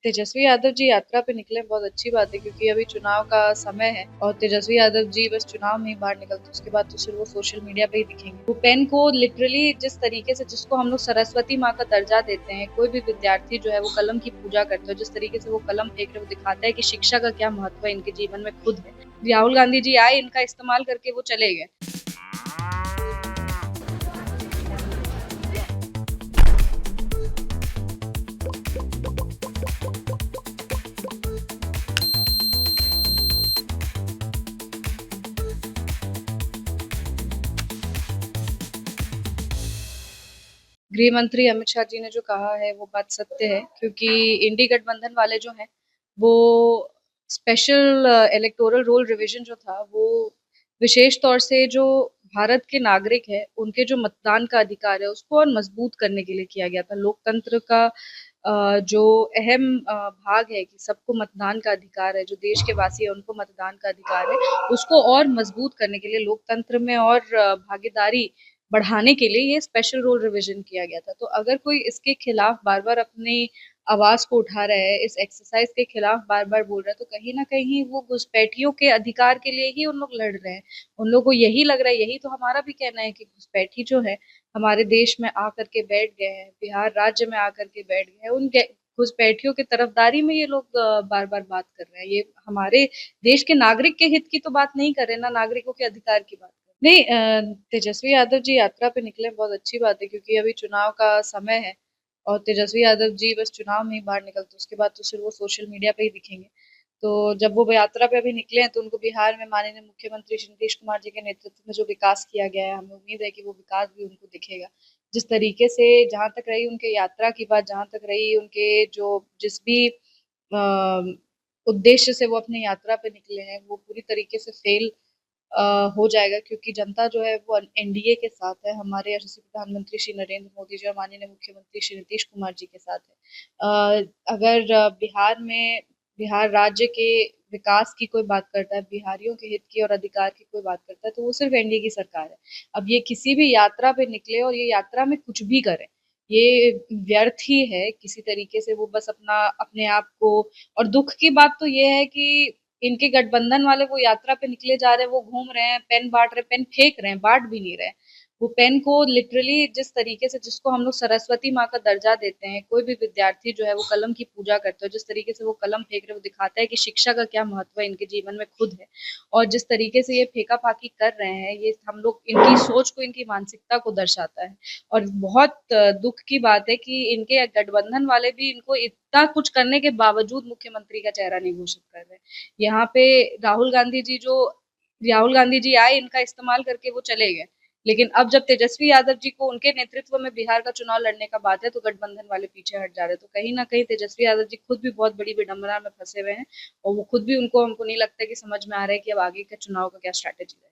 तेजस्वी यादव जी यात्रा पे निकले बहुत अच्छी बात है, क्योंकि अभी चुनाव का समय है और तेजस्वी यादव जी बस चुनाव में ही बाहर निकलते, उसके बाद तो सिर्फ वो सोशल मीडिया पे ही दिखेंगे। वो पेन को लिटरली जिस तरीके से, जिसको हम लोग सरस्वती माँ का दर्जा देते हैं, कोई भी विद्यार्थी जो है वो कलम की पूजा करता है, जिस तरीके से वो कलम फेंक रहे, वो दिखाता है कि शिक्षा का क्या महत्व है इनके जीवन में खुद है। राहुल गांधी जी आए, इनका इस्तेमाल करके वो चले गए। गृह मंत्री अमित शाह जी ने जो कहा है वो बात सत्य है, क्योंकि इंडी गठबंधन वाले जो हैं वो स्पेशल इलेक्टोरल रोल रिवीजन जो था वो विशेष तौर से जो भारत के नागरिक है उनके जो मतदान का अधिकार है उसको और मजबूत करने के लिए किया गया था। लोकतंत्र का जो अहम भाग है कि सबको मतदान का अधिकार है, जो देश के वासी है उनको मतदान का अधिकार है, उसको और मजबूत करने के लिए लोकतंत्र में और भागीदारी बढ़ाने के लिए ये स्पेशल रोल रिवीजन किया गया था। तो अगर कोई इसके खिलाफ बार बार अपनी आवाज को उठा रहा है, इस एक्सरसाइज के खिलाफ बार बार बोल रहा है, तो कहीं ना कहीं वो घुसपैठियों के अधिकार के लिए ही उन लोग लड़ रहे हैं। उन लोगों को यही लग रहा है, यही तो हमारा भी कहना है कि घुसपैठी जो है हमारे देश में आकर के बैठ गए हैं, बिहार राज्य में आकर के बैठ गए हैं, उन घुसपैठियों की तरफदारी में ये लोग बार बार बात कर रहे हैं। ये हमारे देश के नागरिक के हित की तो बात नहीं कर रहे ना, नागरिकों के अधिकार की बात। नहीं, तेजस्वी यादव जी यात्रा पे निकले बहुत अच्छी बात है, क्योंकि अभी चुनाव का समय है और तेजस्वी यादव जी बस चुनाव में ही बाहर निकलते, उसके बाद तो सिर्फ वो सोशल मीडिया पे ही दिखेंगे। तो जब वो यात्रा पे अभी निकले हैं तो उनको बिहार में माननीय मुख्यमंत्री श्री नीतीश कुमार जी के नेतृत्व में जो विकास किया गया है, हमें उम्मीद है कि वो विकास भी उनको दिखेगा। जिस तरीके से, जहां तक रही उनके यात्रा की बात, जहां तक रही उनके जो जिस भी उद्देश्य से वो अपने यात्रा पे निकले हैं वो पूरी तरीके से फेल हो जाएगा, क्योंकि जनता जो है वो एनडीए के साथ है, हमारे यशस्वी प्रधानमंत्री श्री नरेंद्र मोदी जी और माननीय मुख्यमंत्री श्री नीतीश कुमार जी के साथ है। अगर बिहार राज्य के विकास की कोई बात करता है, बिहारियों के हित की और अधिकार की कोई बात करता है, तो वो सिर्फ एनडीए की सरकार है। अब ये किसी भी यात्रा पे निकले और ये यात्रा में कुछ भी करे, ये व्यर्थ ही है किसी तरीके से। वो बस अपना अपने आप को, और दुख की बात तो ये है कि इनके गठबंधन वाले वो यात्रा पे निकले जा रहे हैं, वो घूम रहे हैं, पेन बांट रहे, पेन फेंक रहे हैं, बांट भी नहीं रहे। वो पेन को लिटरली जिस तरीके से, जिसको हम लोग सरस्वती माँ का दर्जा देते हैं, कोई भी विद्यार्थी जो है वो कलम की पूजा करता है, जिस तरीके से वो कलम फेंक रहे, वो दिखाता है कि शिक्षा का क्या महत्व है इनके जीवन में खुद है। और जिस तरीके से ये फेंका फाकी कर रहे हैं, ये हम लोग इनकी सोच को, इनकी मानसिकता को दर्शाता है। और बहुत दुख की बात है कि इनके गठबंधन वाले भी इनको इतना कुछ करने के बावजूद मुख्यमंत्री का चेहरा नहीं घोषित कर रहे। यहाँ पे राहुल गांधी जी जो राहुल गांधी जी आए, इनका इस्तेमाल करके वो चले गए। लेकिन अब जब तेजस्वी यादव जी को उनके नेतृत्व में बिहार का चुनाव लड़ने का बात है तो गठबंधन वाले पीछे हट जा रहे हैं। तो कहीं ना कहीं तेजस्वी यादव जी खुद भी बहुत बड़ी विडंबना में फंसे हुए हैं, और वो खुद भी, उनको हमको नहीं लगता कि समझ में आ रहा है कि अब आगे के चुनाव का क्या स्ट्रैटेजी है।